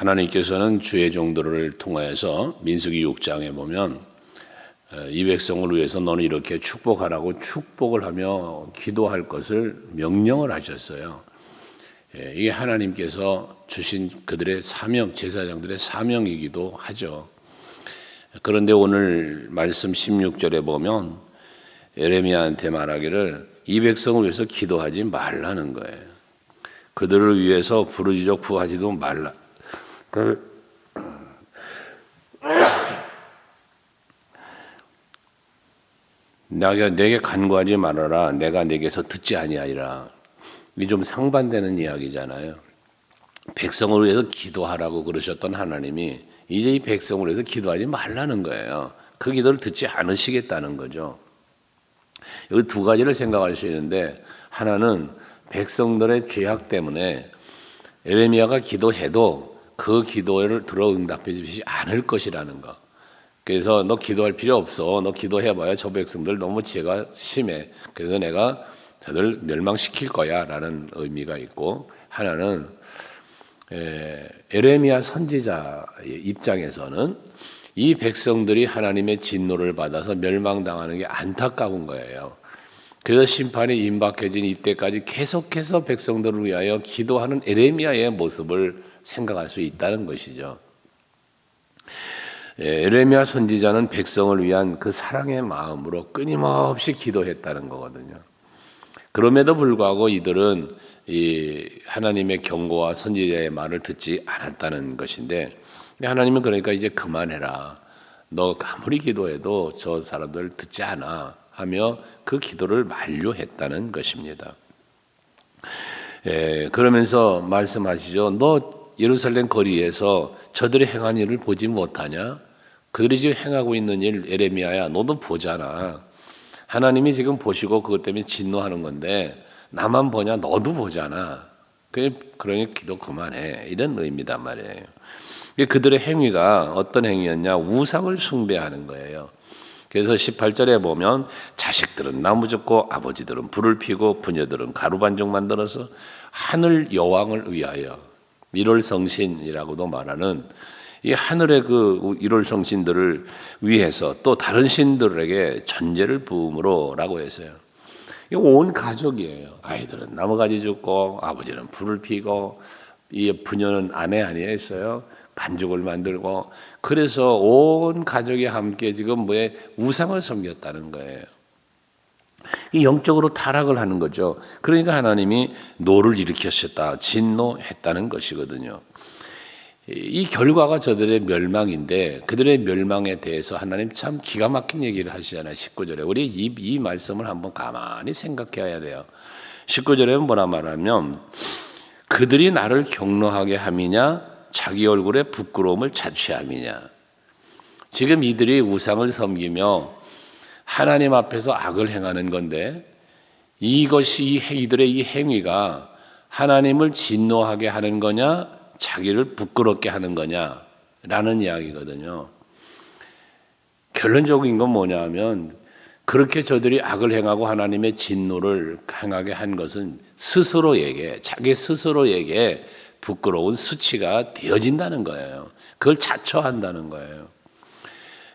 하나님께서는 주의 종들을 통하여서 민수기 6장에 보면 이 백성을 위해서 너는 이렇게 축복하라고 축복을 하며 기도할 것을 명령을 하셨어요. 이게 하나님께서 주신 그들의 사명, 제사장들의 사명이기도 하죠. 그런데 오늘 말씀 16절에 보면 에레미야한테 말하기를 이 백성을 위해서 기도하지 말라는 거예요. 그들을 위해서 부르짖어 구하지도 말라. 내게 간구하지 말아라. 내가 내게서 듣지 아니하리라. 이게 좀 상반되는 이야기잖아요. 백성을 위해서 기도하라고 그러셨던 하나님이 이제 이 백성을 위해서 기도하지 말라는 거예요. 그 기도를 듣지 않으시겠다는 거죠. 여기 두 가지를 생각할 수 있는데, 하나는 백성들의 죄악 때문에 에레미야가 기도해도 그 기도를 들어 응답해 주시지 않을 것이라는 거. 그래서 너 기도할 필요 없어. 너 기도해봐야 저 백성들 너무 죄가 심해. 그래서 내가 저들 멸망시킬 거야 라는 의미가 있고, 하나는 에레미야 선지자의 입장에서는 이 백성들이 하나님의 진노를 받아서 멸망당하는 게 안타까운 거예요. 그래서 심판이 임박해진 이때까지 계속해서 백성들을 위하여 기도하는 에레미야의 모습을 생각할 수 있다는 것이죠. 에레미야 선지자는 백성을 위한 그 사랑의 마음으로 끊임없이 기도했다는 거거든요. 그럼에도 불구하고 이들은 이 하나님의 경고와 선지자의 말을 듣지 않았다는 것인데, 하나님은 그러니까 이제 그만해라. 너 아무리 기도해도 저 사람들 듣지 않아 하며 그 기도를 만류했다는 것입니다. 그러면서 말씀하시죠. 너 예루살렘 거리에서 저들이 행한 일을 보지 못하냐? 그들이 지금 행하고 있는 일, 에레미야야, 너도 보잖아. 하나님이 지금 보시고 그것 때문에 진노하는 건데 나만 보냐? 너도 보잖아. 그러니 기도 그만해. 이런 의미단 말이에요. 그들의 행위가 어떤 행위였냐? 우상을 숭배하는 거예요. 그래서 18절에 보면 자식들은 나무 젓고 아버지들은 불을 피고 부녀들은 가루반죽 만들어서 하늘 여왕을 위하여, 1월 성신이라고도 말하는 이 하늘의 그 1월 성신들을 위해서 또 다른 신들에게 전제를 부음으로라고 했어요. 이 온 가족이에요. 아이들은 나무가지 줍고 아버지는 불을 피고 이 부녀는 아내 아니에 있어요. 반죽을 만들고, 그래서 온 가족이 함께 지금 우상을 섬겼다는 거예요. 이 영적으로 타락을 하는 거죠. 그러니까 하나님이 노를 일으켰었다, 진노했다는 것이거든요. 이 결과가 저들의 멸망인데, 그들의 멸망에 대해서 하나님 참 기가 막힌 얘기를 하시잖아요. 19절에 우리 이 말씀을 한번 가만히 생각해야 돼요. 19절에 뭐라 말하면 그들이 나를 경노하게 함이냐 자기 얼굴에 부끄러움을 자취함이냐. 지금 이들이 우상을 섬기며 하나님 앞에서 악을 행하는 건데, 이것이 이들의 이 행위가 하나님을 진노하게 하는 거냐 자기를 부끄럽게 하는 거냐라는 이야기거든요. 결론적인 건 뭐냐 하면, 그렇게 저들이 악을 행하고 하나님의 진노를 행하게 한 것은 스스로에게, 자기 스스로에게 부끄러운 수치가 되어진다는 거예요. 그걸 자처한다는 거예요.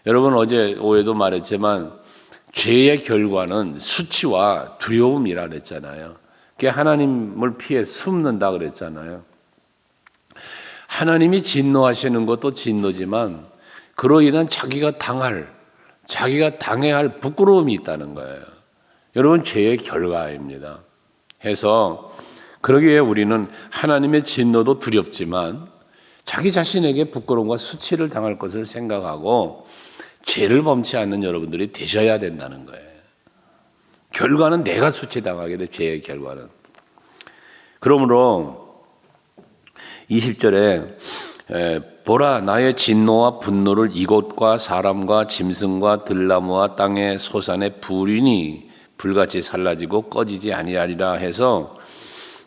여러분, 어제 오후에도 말했지만 죄의 결과는 수치와 두려움이라 그랬잖아요. 그게 하나님을 피해 숨는다 그랬잖아요. 하나님이 진노하시는 것도 진노지만 그로 인한 자기가 당해야 할 부끄러움이 있다는 거예요. 여러분, 죄의 결과입니다. 해서 그러기에 우리는 하나님의 진노도 두렵지만 자기 자신에게 부끄러움과 수치를 당할 것을 생각하고 죄를 범치 않는 여러분들이 되셔야 된다는 거예요. 결과는 내가 수치당하게 돼, 죄의 결과는. 그러므로 20절에 보라, 나의 진노와 분노를 이곳과 사람과 짐승과 들나무와 땅의 소산의 불이니 불같이 살라지고 꺼지지 아니하리라 해서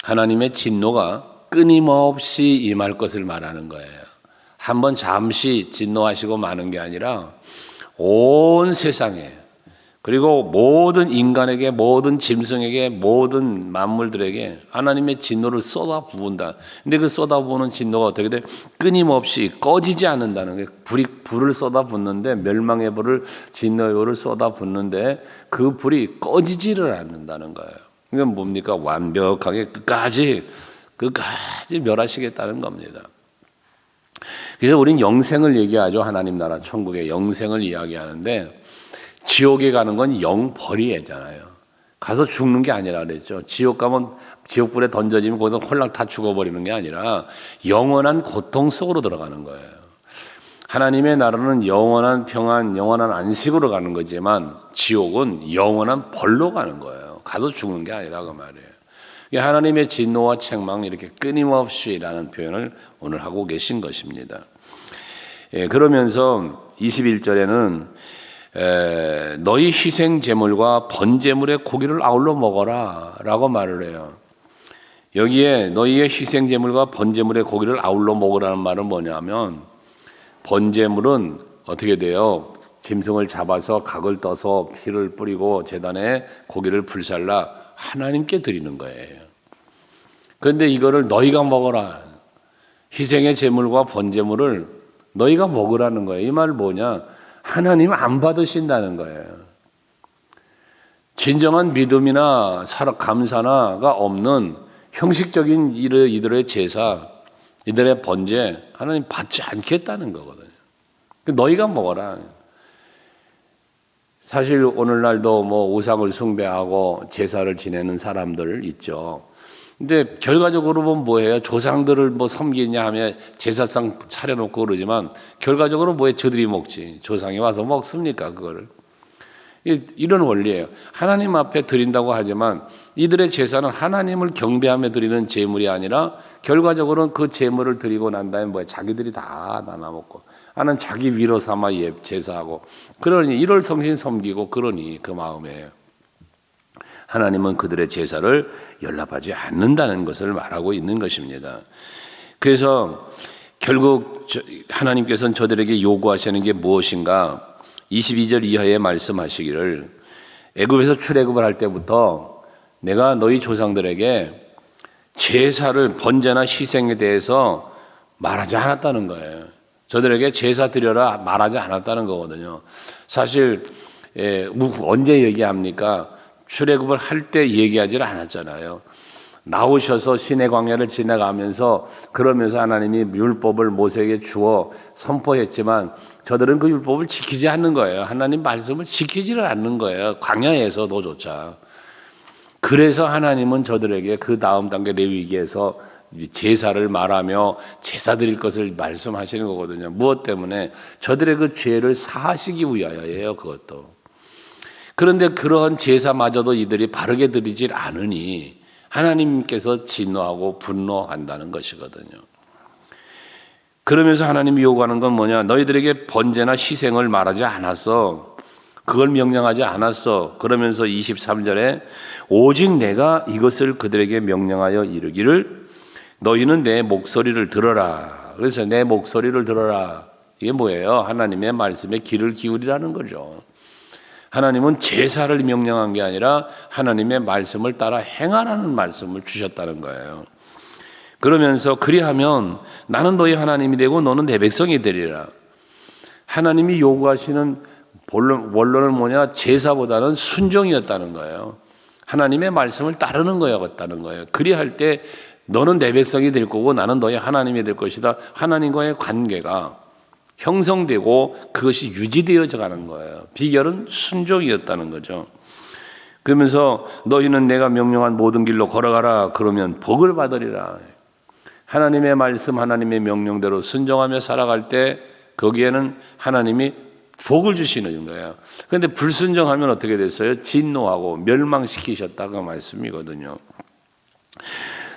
하나님의 진노가 끊임없이 임할 것을 말하는 거예요. 한번 잠시 진노하시고 마는 게 아니라 온 세상에, 그리고 모든 인간에게, 모든 짐승에게, 모든 만물들에게 하나님의 진노를 쏟아부은다. 근데 그 쏟아부는 진노가 어떻게 돼? 끊임없이 꺼지지 않는다는 게, 불을 쏟아붓는데, 멸망의 불을, 진노의 불을 쏟아붓는데 그 불이 꺼지지를 않는다는 거예요. 이건 뭡니까? 완벽하게 끝까지 멸하시겠다는 겁니다. 그래서 우린 영생을 얘기하죠. 하나님 나라 천국의 영생을 이야기하는데, 지옥에 가는 건 영벌이잖아요. 가서 죽는 게 아니라 그랬죠. 지옥 가면 지옥불에 던져지면 거기서 홀랑 다 죽어버리는 게 아니라 영원한 고통 속으로 들어가는 거예요. 하나님의 나라는 영원한 평안, 영원한 안식으로 가는 거지만 지옥은 영원한 벌로 가는 거예요. 가서 죽는 게 아니라 그 말이에요. 하나님의 진노와 책망 이렇게 끊임없이라는 표현을 오늘 하고 계신 것입니다. 그러면서 21절에는 너희 희생 제물과 번제물의 고기를 아울러 먹어라 라고 말을 해요. 여기에 너희의 희생 제물과 번제물의 고기를 아울러 먹으라는 말은 뭐냐면, 번제물은 어떻게 돼요? 짐승을 잡아서 각을 떠서 피를 뿌리고 제단에 고기를 불살라 하나님께 드리는 거예요. 그런데 이거를 너희가 먹어라, 희생의 제물과 번제물을 너희가 먹으라는 거예요. 이 말은 뭐냐? 하나님 안 받으신다는 거예요. 진정한 믿음이나 감사나가 없는 형식적인 이들의 제사, 이들의 번제, 하나님 받지 않겠다는 거거든요. 너희가 먹어라. 사실 오늘날도 뭐 우상을 숭배하고 제사를 지내는 사람들 있죠. 근데 결과적으로 보면 뭐예요? 조상들을 뭐 섬기냐 하면 제사상 차려놓고 그러지만 결과적으로 뭐에 저들이 먹지. 조상이 와서 먹습니까? 그거를. 이런 원리예요. 하나님 앞에 드린다고 하지만 이들의 제사는 하나님을 경배하며 드리는 제물이 아니라 결과적으로는 그 제물을 드리고 난 다음에 뭐야? 자기들이 다 나눠 먹고 하는 자기 위로 삼아 제사하고, 그러니 이럴 성신 섬기고, 그러니 그 마음에 하나님은 그들의 제사를 연락하지 않는다는 것을 말하고 있는 것입니다. 그래서 결국 하나님께서는 저들에게 요구하시는 게 무엇인가? 22절 이하에 말씀하시기를, 애굽에서 출애굽을 할 때부터 내가 너희 조상들에게 제사를, 번제나 희생에 대해서 말하지 않았다는 거예요. 저들에게 제사 드려라 말하지 않았다는 거거든요. 사실 언제 얘기합니까? 출애굽을 할 때 얘기하지를 않았잖아요. 나오셔서 시내 광야를 지나가면서 그러면서 하나님이 율법을 모세에게 주어 선포했지만 저들은 그 율법을 지키지 않는 거예요. 하나님 말씀을 지키지를 않는 거예요. 광야에서도조차. 그래서 하나님은 저들에게 그 다음 단계 레위기에서 제사를 말하며 제사 드릴 것을 말씀하시는 거거든요. 무엇 때문에? 저들의 그 죄를 사하시기 위하여예요. 그것도. 그런데 그러한 제사마저도 이들이 바르게 드리질 않으니 하나님께서 진노하고 분노한다는 것이거든요. 그러면서 하나님이 요구하는 건 뭐냐? 너희들에게 번제나 희생을 말하지 않았어. 그걸 명령하지 않았어. 그러면서 23절에 오직 내가 이것을 그들에게 명령하여 이르기를 너희는 내 목소리를 들어라. 그래서 내 목소리를 들어라. 이게 뭐예요? 하나님의 말씀에 귀를 기울이라는 거죠. 하나님은 제사를 명령한 게 아니라 하나님의 말씀을 따라 행하라는 말씀을 주셨다는 거예요. 그러면서 그리하면 나는 너희 하나님이 되고 너는 내 백성이 되리라. 하나님이 요구하시는 원론은 뭐냐? 제사보다는 순종이었다는 거예요. 하나님의 말씀을 따르는 거였다는 거예요. 그리할 때 너는 내 백성이 될 거고 나는 너희 하나님이 될 것이다. 하나님과의 관계가 형성되고 그것이 유지되어져 가는 거예요. 비결은 순종이었다는 거죠. 그러면서 너희는 내가 명령한 모든 길로 걸어가라. 그러면 복을 받으리라. 하나님의 말씀, 하나님의 명령대로 순종하며 살아갈 때 거기에는 하나님이 복을 주시는 거예요. 그런데 불순종하면 어떻게 됐어요? 진노하고 멸망시키셨다가 말씀이거든요.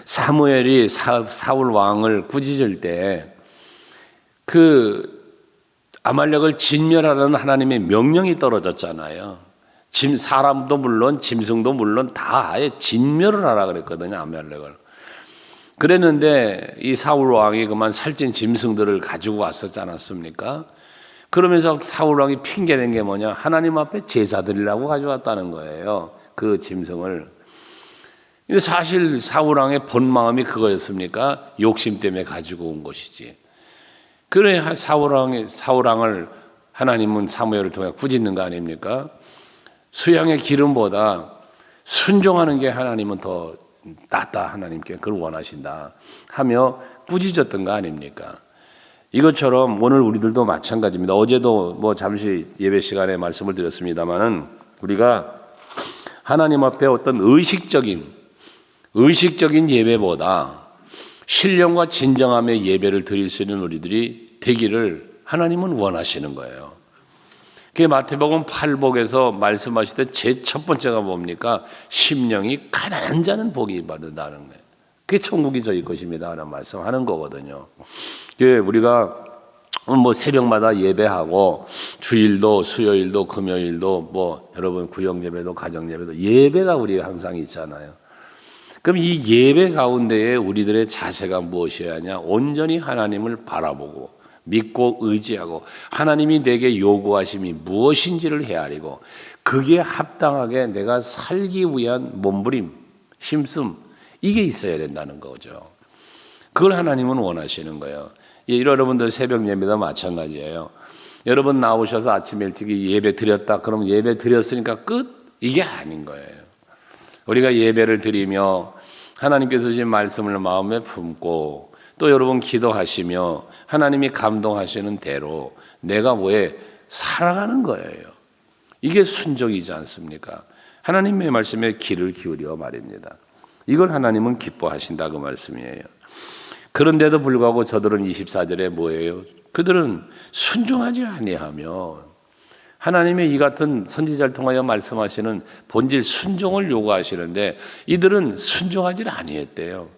사무엘이 사울 왕을 꾸짖을 때 그 아말렉을 진멸하라는 하나님의 명령이 떨어졌잖아요. 사람도 물론 짐승도 물론 다 아예 진멸을 하라 그랬거든요. 아말렉을. 그랬는데 이 사울 왕이 그만 살찐 짐승들을 가지고 왔었지 않았습니까? 그러면서 사울 왕이 핑계낸 게 뭐냐? 하나님 앞에 제사 드리려고 가져왔다는 거예요. 그 짐승을. 근데 사실 사울 왕의 본 마음이 그거였습니까? 욕심 때문에 가지고 온 것이지. 그래 사울 왕을 하나님은 사무엘을 통해 꾸짖는 거 아닙니까? 수양의 기름보다 순종하는 게 하나님은 더 낫다. 하나님께 그걸 원하신다 하며 꾸짖었던 거 아닙니까? 이것처럼 오늘 우리들도 마찬가지입니다. 어제도 뭐 잠시 예배 시간에 말씀을 드렸습니다만은 우리가 하나님 앞에 어떤 의식적인 예배보다 신령과 진정함의 예배를 드릴 수 있는 우리들이 되기를 하나님은 원하시는 거예요. 그게 마태복음 8복에서 말씀하실 때 제 첫 번째가 뭡니까? 심령이 가난한 자는 복이 받는다는 거예요. 그게 천국이 저희 것입니다 라는 말씀하는 거거든요. 우리가 뭐 새벽마다 예배하고 주일도 수요일도 금요일도 뭐 여러분 구역 예배도 가정 예배도 예배가 우리 항상 있잖아요. 그럼 이 예배 가운데에 우리들의 자세가 무엇이어야 하냐? 온전히 하나님을 바라보고 믿고 의지하고 하나님이 내게 요구하심이 무엇인지를 헤아리고 그게 합당하게 내가 살기 위한 몸부림, 힘씀 이게 있어야 된다는 거죠. 그걸 하나님은 원하시는 거예요. 여러분들 새벽 예배도 마찬가지예요. 여러분 나오셔서 아침 일찍 예배 드렸다 그러면 예배 드렸으니까 끝? 이게 아닌 거예요. 우리가 예배를 드리며 하나님께서 주신 말씀을 마음에 품고 또 여러분 기도하시며 하나님이 감동하시는 대로 내가 뭐에 살아가는 거예요. 이게 순종이지 않습니까? 하나님의 말씀에 귀를 기울여 말입니다. 이걸 하나님은 기뻐하신다 그 말씀이에요. 그런데도 불구하고 저들은 24절에 뭐예요? 그들은 순종하지 아니하며 하나님의 이 같은 선지자를 통하여 말씀하시는 본질 순종을 요구하시는데 이들은 순종하지 아니했대요.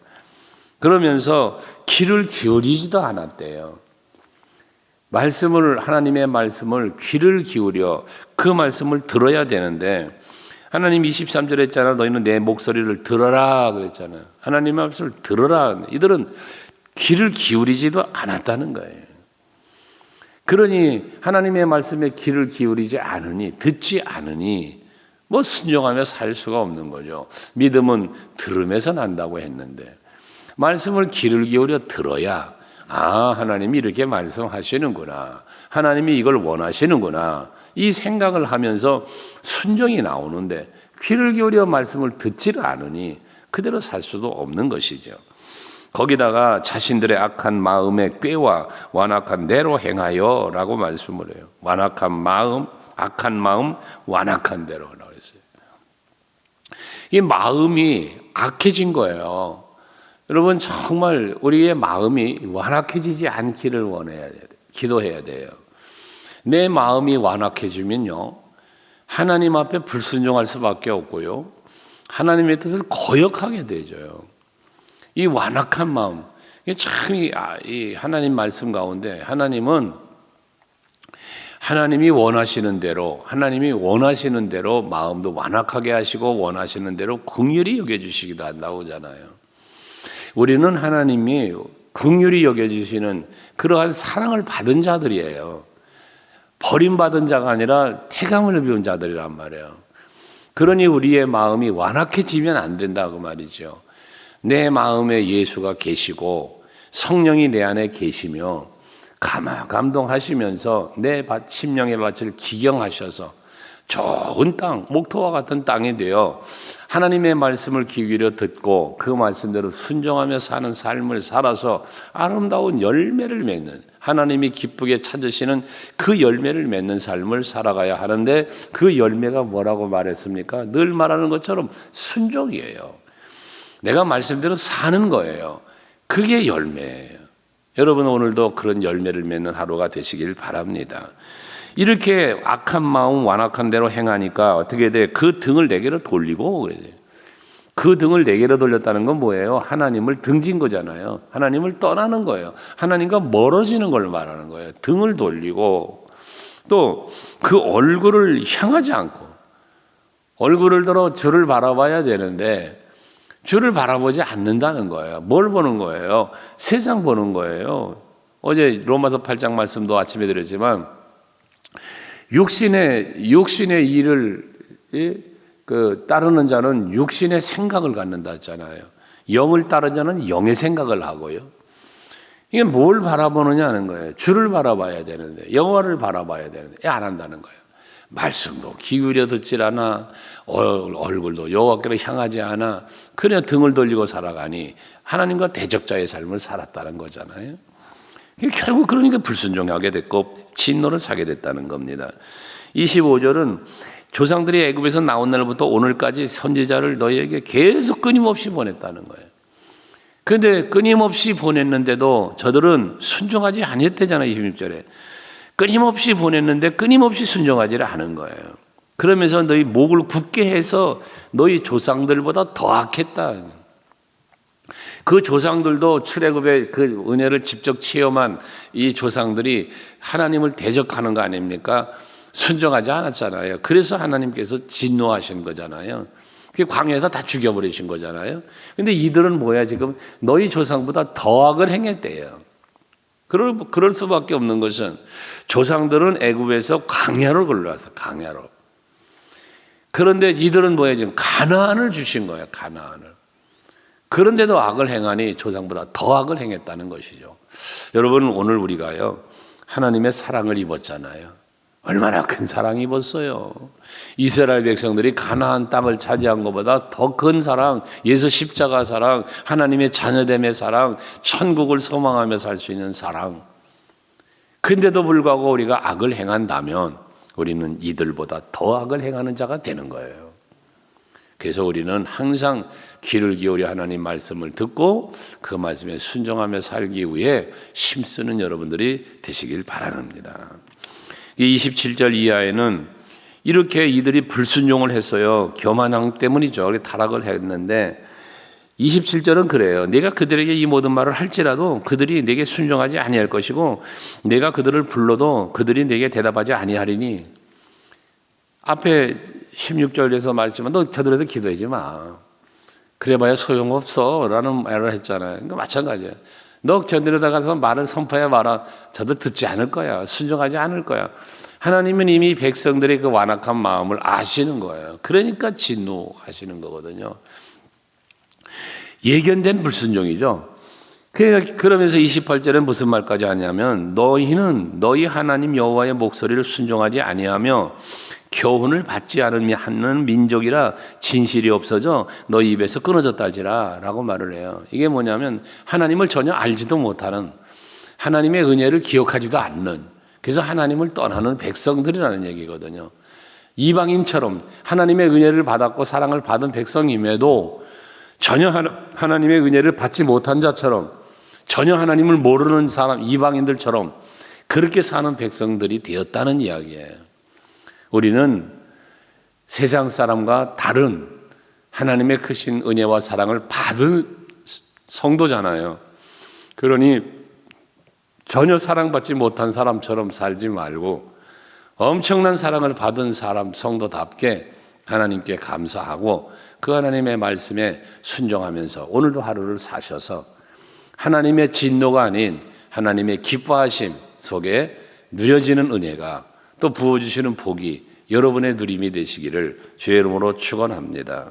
그러면서 귀를 기울이지도 않았대요. 하나님의 말씀을 귀를 기울여 그 말씀을 들어야 되는데 하나님 23절에 했잖아. 너희는 내 목소리를 들어라 그랬잖아요. 하나님의 말씀을 들어라. 이들은 귀를 기울이지도 않았다는 거예요. 그러니 하나님의 말씀에 귀를 기울이지 않으니 듣지 않으니 뭐 순종하며 살 수가 없는 거죠. 믿음은 들음에서 난다고 했는데 말씀을 귀를 기울여 들어야 하나님이 이렇게 말씀하시는구나. 하나님이 이걸 원하시는구나. 이 생각을 하면서 순종이 나오는데 귀를 기울여 말씀을 듣지를 않으니 그대로 살 수도 없는 것이죠. 거기다가 자신들의 악한 마음의 꾀와 완악한 대로 행하여 라고 말씀을 해요. 완악한 마음, 악한 마음, 완악한 대로 라고 했어요. 이 마음이 악해진 거예요. 여러분 정말 우리의 마음이 완악해지지 않기를 원해야 돼요. 기도해야 돼요. 내 마음이 완악해지면요. 하나님 앞에 불순종할 수밖에 없고요. 하나님의 뜻을 거역하게 되죠. 이 완악한 마음, 참 이 하나님 말씀 가운데 하나님이 원하시는 대로 마음도 완악하게 하시고 원하시는 대로 긍휼히 여겨주시기도 한다고 하잖아요. 우리는 하나님이 긍휼히 여겨주시는 그러한 사랑을 받은 자들이에요. 버림받은 자가 아니라 태강을 비운 자들이란 말이에요. 그러니 우리의 마음이 완악해지면 안 된다고 말이죠. 내 마음에 예수가 계시고 성령이 내 안에 계시며 감동하시면서 내 심령의 밭을 기경하셔서 좋은 땅, 목토와 같은 땅이 되어 하나님의 말씀을 귀 기울여 듣고 그 말씀대로 순종하며 사는 삶을 살아서 아름다운 열매를 맺는 하나님이 기쁘게 찾으시는 그 열매를 맺는 삶을 살아가야 하는데 그 열매가 뭐라고 말했습니까? 늘 말하는 것처럼 순종이에요. 내가 말씀대로 사는 거예요. 그게 열매예요. 여러분 오늘도 그런 열매를 맺는 하루가 되시길 바랍니다. 이렇게 악한 마음 완악한 대로 행하니까 어떻게 돼? 그 등을 내게로 돌리고 그래요. 그 등을 내게로 돌렸다는 건 뭐예요? 하나님을 등진 거잖아요. 하나님을 떠나는 거예요. 하나님과 멀어지는 걸 말하는 거예요. 등을 돌리고 또 그 얼굴을 향하지 않고 얼굴을 들어 주를 바라봐야 되는데 주를 바라보지 않는다는 거예요. 뭘 보는 거예요? 세상 보는 거예요. 어제 로마서 8장 말씀도 아침에 드렸지만 육신의 일을 따르는 자는 육신의 생각을 갖는다 했잖아요. 영을 따르는 자는 영의 생각을 하고요. 이게 뭘 바라보느냐 하는 거예요. 주를 바라봐야 되는데, 여호와를 바라봐야 되는데 안 한다는 거예요. 말씀도 기울여 듣질 않아, 얼굴도 여호와께로 향하지 않아, 그냥 등을 돌리고 살아가니 하나님과 대적자의 삶을 살았다는 거잖아요. 결국 그러니까 불순종하게 됐고 진노를 사게 됐다는 겁니다. 25절은 조상들이 애굽에서 나온 날부터 오늘까지 선지자를 너희에게 계속 끊임없이 보냈다는 거예요. 그런데 끊임없이 보냈는데도 저들은 순종하지 아니했대잖아요. 26절에. 끊임없이 보냈는데 끊임없이 순종하지를 않은 거예요. 그러면서 너희 목을 굳게 해서 너희 조상들보다 더 악했다. 그 조상들도 출애굽의 그 은혜를 직접 체험한 이 조상들이 하나님을 대적하는 거 아닙니까? 순종하지 않았잖아요. 그래서 하나님께서 진노하신 거잖아요. 그 광야에서 다 죽여버리신 거잖아요. 근데 이들은 뭐야, 지금 너희 조상보다 더 악을 행했대요. 그럴 수밖에 없는 것은 조상들은 애굽에서 광야로 걸러왔어, 광야로. 그런데 이들은 뭐야, 지금 가나안을 주신 거예요, 가나안을. 그런데도 악을 행하니 조상보다 더 악을 행했다는 것이죠. 여러분, 오늘 우리가요, 하나님의 사랑을 입었잖아요. 얼마나 큰 사랑 입었어요. 이스라엘 백성들이 가나안 땅을 차지한 것보다 더 큰 사랑, 예수 십자가 사랑, 하나님의 자녀됨의 사랑, 천국을 소망하며 살 수 있는 사랑. 근데도 불구하고 우리가 악을 행한다면 우리는 이들보다 더 악을 행하는 자가 되는 거예요. 그래서 우리는 항상 귀를 기울여 하나님 말씀을 듣고 그 말씀에 순종하며 살기 위해 힘쓰는 여러분들이 되시길 바랍니다. 27절 이하에는 이렇게 이들이 불순종을 했어요. 교만함 때문이죠. 타락을 했는데 27절은 그래요. 내가 그들에게 이 모든 말을 할지라도 그들이 내게 순종하지 아니할 것이고 내가 그들을 불러도 그들이 내게 대답하지 아니하리니. 앞에 16절에서 말했지만 너 저들에서 기도하지 마. 그래봐야 소용없어 라는 말을 했잖아요. 그러니까 마찬가지예요. 너 저들에다 가서 말을 선포해 봐라. 저들 듣지 않을 거야. 순종하지 않을 거야. 하나님은 이미 백성들의 그 완악한 마음을 아시는 거예요. 그러니까 진노하시는 거거든요. 예견된 불순종이죠. 그러면서 28절에 무슨 말까지 하냐면 너희는 너희 하나님 여호와의 목소리를 순종하지 아니하며 교훈을 받지 않는 민족이라 진실이 없어져 너희 입에서 끊어졌다 할지라 라고 말을 해요. 이게 뭐냐면 하나님을 전혀 알지도 못하는, 하나님의 은혜를 기억하지도 않는, 그래서 하나님을 떠나는 백성들이라는 얘기거든요. 이방인처럼 하나님의 은혜를 받았고 사랑을 받은 백성임에도 전혀 하나님의 은혜를 받지 못한 자처럼, 전혀 하나님을 모르는 사람, 이방인들처럼 그렇게 사는 백성들이 되었다는 이야기예요. 우리는 세상 사람과 다른 하나님의 크신 은혜와 사랑을 받은 성도잖아요. 그러니 전혀 사랑받지 못한 사람처럼 살지 말고 엄청난 사랑을 받은 사람, 성도답게 하나님께 감사하고 그 하나님의 말씀에 순종하면서 오늘도 하루를 사셔서 하나님의 진노가 아닌 하나님의 기뻐하심 속에 누려지는 은혜가 또 부어주시는 복이 여러분의 누림이 되시기를 주의 이름으로 축원합니다.